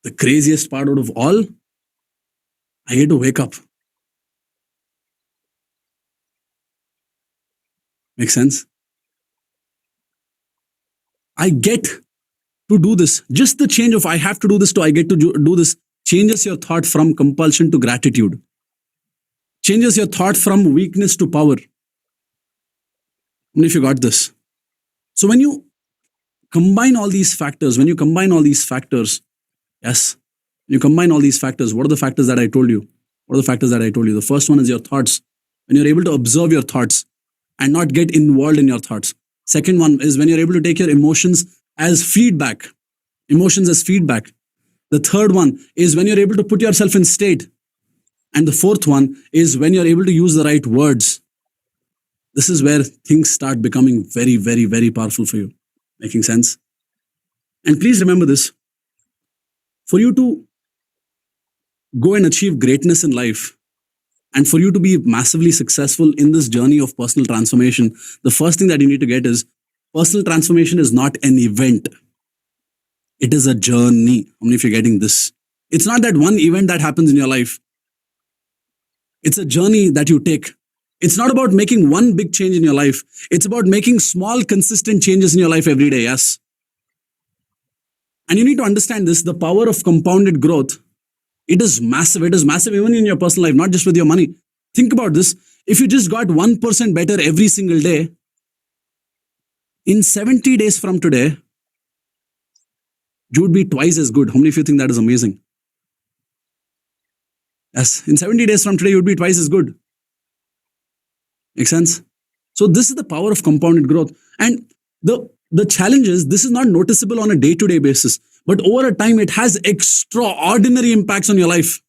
The craziest part out of all, I get to wake up. Make sense? I get to do this. Just the change of I have to do this to I get to do this changes your thought from compulsion to gratitude. Changes your thought from weakness to power. And if you got this. So when you combine all these factors, yes, you combine all these factors, what are the factors that I told you? The first one is your thoughts. When you're able to observe your thoughts and not get involved in your thoughts. Second one is when you're able to take your emotions as feedback. The third one is when you're able to put yourself in state. And the fourth one is when you're able to use the right words. This is where things start becoming very, very, very powerful for you. Making sense? And please remember this. For you to go and achieve greatness in life, and for you to be massively successful in this journey of personal transformation, the first thing that you need to get is personal transformation is not an event. It is a journey. How many of you are getting this? It's not that one event that happens in your life. It's a journey that you take. It's not about making one big change in your life. It's about making small, consistent changes in your life every day. Yes. And you need to understand this, the power of compounded growth. It is massive. It is massive even in your personal life, not just with your money. Think about this. If you just got 1% better every single day, In 70 days from today, you would be twice as good. How many of you think that is amazing? Yes, in 70 days from today, you would be twice as good. Make sense? So this is the power of compounded growth. And the challenge is, this is not noticeable on a day-to-day basis, but over a time, it has extraordinary impacts on your life.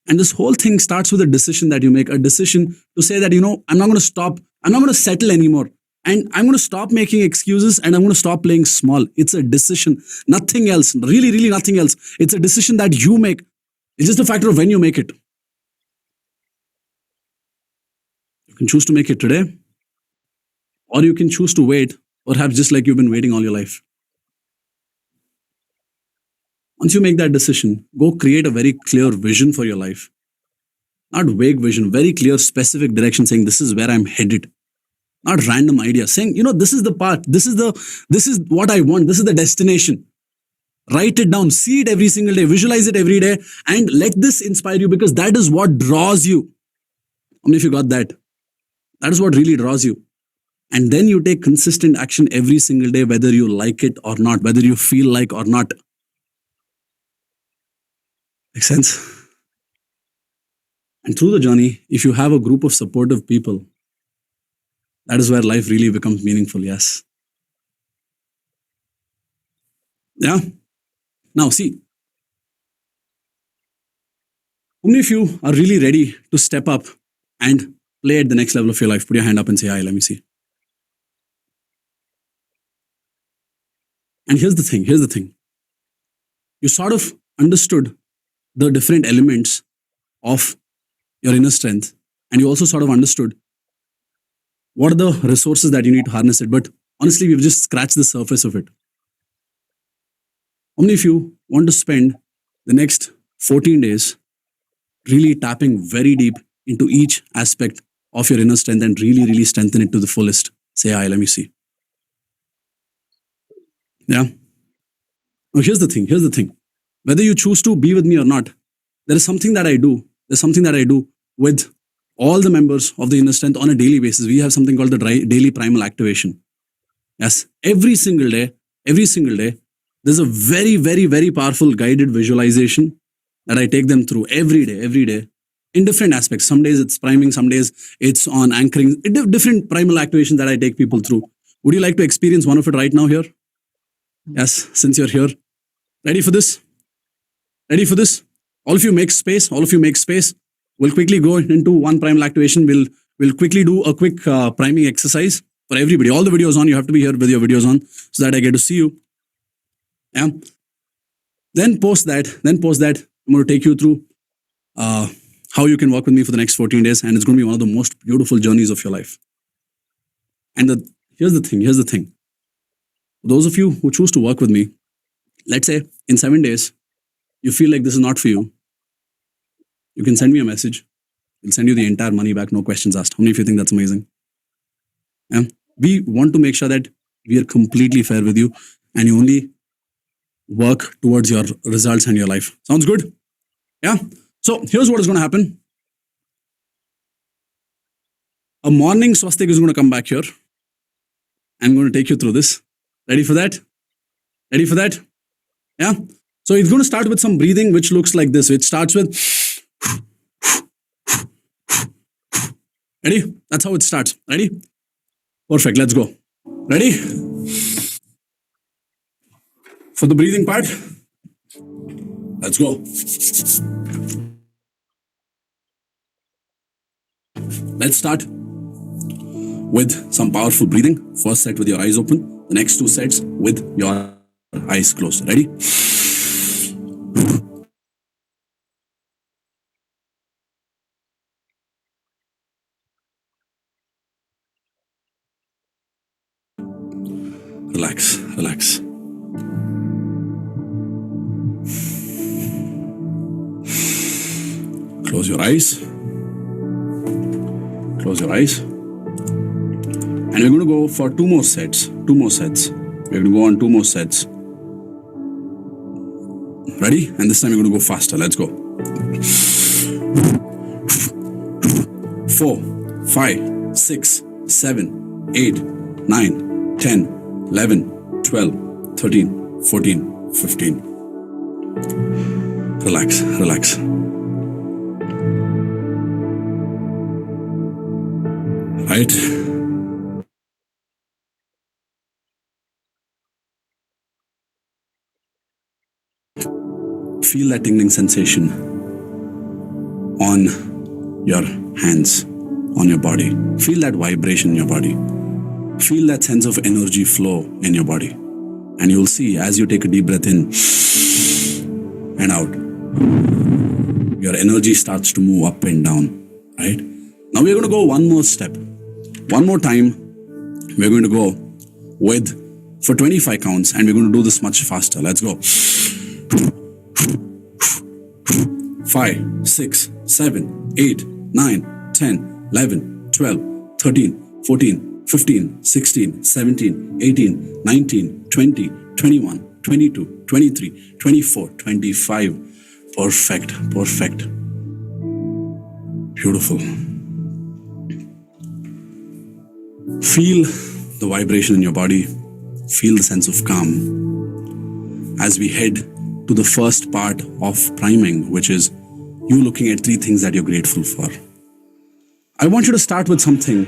And this whole thing starts with a decision that you make, a decision to say that, I'm not going to stop. I'm not going to settle anymore. And I'm going to stop making excuses and I'm going to stop playing small. It's a decision, nothing else, really, really nothing else. It's a decision that you make. It's just a factor of when you make it. You can choose to make it today, or you can choose to wait, perhaps just like you've been waiting all your life. Once you make that decision, go create a very clear vision for your life. Not vague vision, very clear, specific direction saying, this is where I'm headed. Not random ideas saying, this is the path, this is what I want, this is the destination. Write it down, see it every single day, visualize it every day, and let this inspire you, because that is what draws you. How many of you got that? That is what really draws you. And then you take consistent action every single day, whether you like it or not, whether you feel like or not. Make sense? And through the journey, if you have a group of supportive people, that is where life really becomes meaningful. Yes. Yeah. Now, see, how many of you are really ready to step up and play at the next level of your life? Put your hand up and say, hi, let me see. And here's the thing. You sort of understood the different elements of your inner strength, and you also sort of understood what are the resources that you need to harness it. But honestly, we've just scratched the surface of it. How many of you want to spend the next 14 days really tapping very deep into each aspect of your inner strength and really, really strengthen it to the fullest? Say, hi, let me see. Yeah. Now, here's the thing. Whether you choose to be with me or not, there is something that I do. There's something that I do with all the members of the inner strength on a daily basis. We have something called the daily primal activation. Yes. Every single day, there's a very, very, very powerful guided visualization that I take them through every day, in different aspects. Some days it's priming, some days it's on anchoring, different primal activations that I take people through. Would you like to experience one of it right now here? Yes, since you're here. Ready for this? All of you make space. We'll quickly go into one primal activation. We'll quickly do a quick priming exercise for everybody. All the videos on. You have to be here with your videos on so that I get to see you. Yeah. Then post that. I'm going to take you through how you can work with me for the next 14 days, and it's going to be one of the most beautiful journeys of your life. And here's the thing. Those of you who choose to work with me, let's say in 7 days, you feel like this is not for you, you can send me a message. We'll send you the entire money back, no questions asked. How many of you think that's amazing? Yeah? We want to make sure that we are completely fair with you and you only work towards your results and your life. Sounds good? Yeah? So here's what is going to happen. A morning Swastik is going to come back here. I'm going to take you through this. Ready for that? Yeah? So it's going to start with some breathing, which looks like this. It starts with... Ready? That's how it starts. Ready? Perfect. Let's go. Ready? For the breathing part, let's go. Let's start with some powerful breathing. First set with your eyes open. The next 2 sets with your eyes closed. Ready? Relax. Close your eyes. And we're going to go for 2 more sets. We're going to go on 2 more sets. Ready? And this time we're going to go faster. Let's go. 4, 5, 6, 7, 8, 9, 10, 11, 12, 13, 14, 15. Relax, relax. Right? Feel that tingling sensation on your hands, on your body. Feel that vibration in your body. Feel that sense of energy flow in your body. And you'll see as you take a deep breath in and out, your energy starts to move up and down, right? Now we're going to go one more step. One more time, we're going to go for 25 counts, and we're going to do this much faster. Let's go. 5, 6, 7, 8, 9, 10, 11, 12, 13, 14, 15, 16, 17, 18, 19, 20, 21, 22, 23, 24, 25. Perfect, perfect. Beautiful. Feel the vibration in your body. Feel the sense of calm as we head to the first part of priming, which is you looking at 3 things that you're grateful for. I want you to start with something.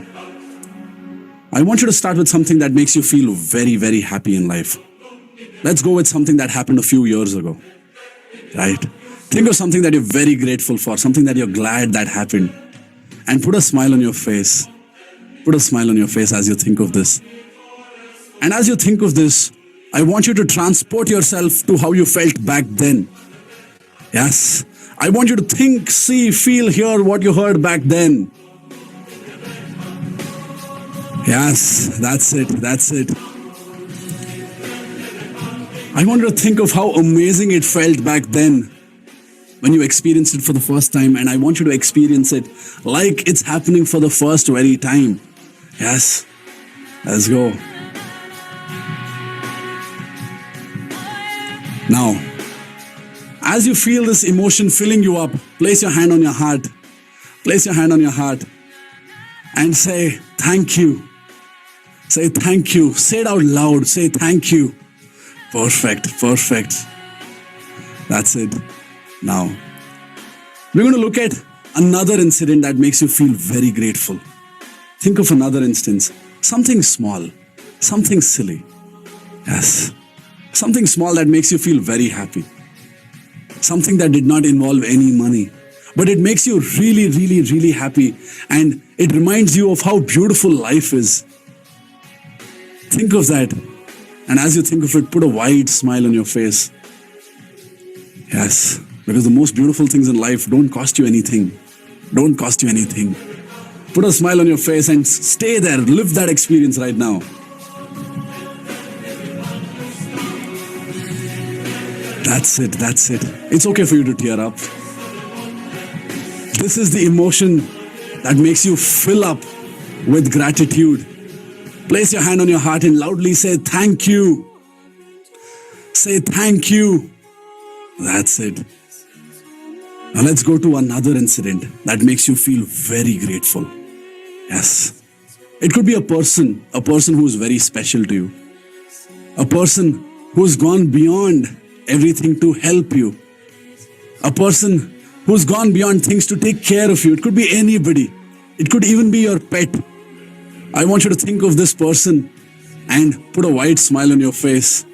I want you to start with something that makes you feel very, very happy in life. Let's go with something that happened a few years ago, right? Think of something that you're very grateful for, something that you're glad that happened, and put a smile on your face. Put a smile on your face as you think of this. And as you think of this, I want you to transport yourself to how you felt back then. Yes. I want you to think, see, feel, hear what you heard back then. Yes, that's it, that's it. I want you to think of how amazing it felt back then when you experienced it for the first time, and I want you to experience it like it's happening for the first very time. Yes, let's go. Now, as you feel this emotion filling you up, place your hand on your heart. Place your hand on your heart and say, thank you. Say thank you. Say it out loud. Say thank you. Perfect, perfect. That's it. Now, we're going to look at another incident that makes you feel very grateful. Think of another instance. Something small, something silly. Yes. Something small that makes you feel very happy. Something that did not involve any money. But it makes you really, really, really happy. And it reminds you of how beautiful life is. Think of that. And as you think of it, put a wide smile on your face. Yes. Because the most beautiful things in life don't cost you anything. Don't cost you anything. Put a smile on your face and stay there. Live that experience right now. That's it, that's it. It's okay for you to tear up. This is the emotion that makes you fill up with gratitude. Place your hand on your heart and loudly say thank you. Say thank you. That's it. Now let's go to another incident that makes you feel very grateful. Yes. It could be a person who's very special to you. A person who's gone beyond everything to help you. A person who's gone beyond things to take care of you. It could be anybody. It could even be your pet. I want you to think of this person and put a wide smile on your face.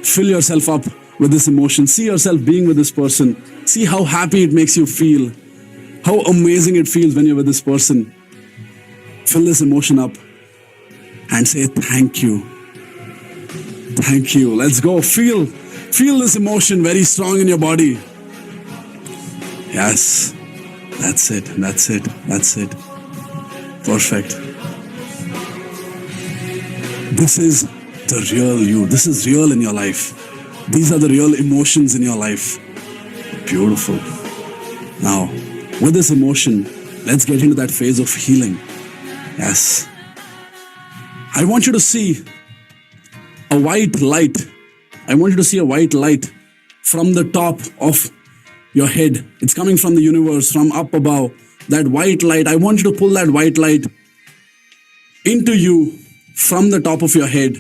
Fill yourself up with this emotion. See yourself being with this person. See how happy it makes you feel. How amazing it feels when you're with this person. Fill this emotion up and say thank you. Thank you. Let's go. Feel this emotion very strong in your body. Yes. That's it. That's it. That's it. Perfect. This is the real you. This is real in your life. These are the real emotions in your life. Beautiful. Now, with this emotion, let's get into that phase of healing. Yes. I want you to see a white light. I want you to see a white light from the top of your head. It's coming from the universe, from up above. That white light, I want you to pull that white light into you from the top of your head.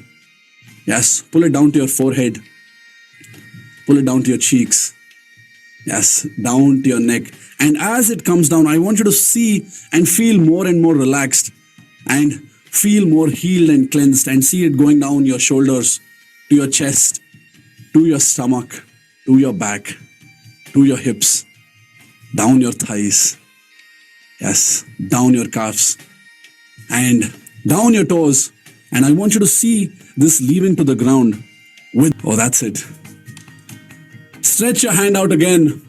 Yes, pull it down to your forehead. Pull it down to your cheeks. Yes, down to your neck. And as it comes down, I want you to see and feel more and more relaxed and feel more healed and cleansed, and see it going down your shoulders, to your chest, to your stomach, to your back, to your hips, down your thighs. Yes, down your calves and down your toes. And I want you to see this leaving to the ground with, oh, that's it. Stretch your hand out again.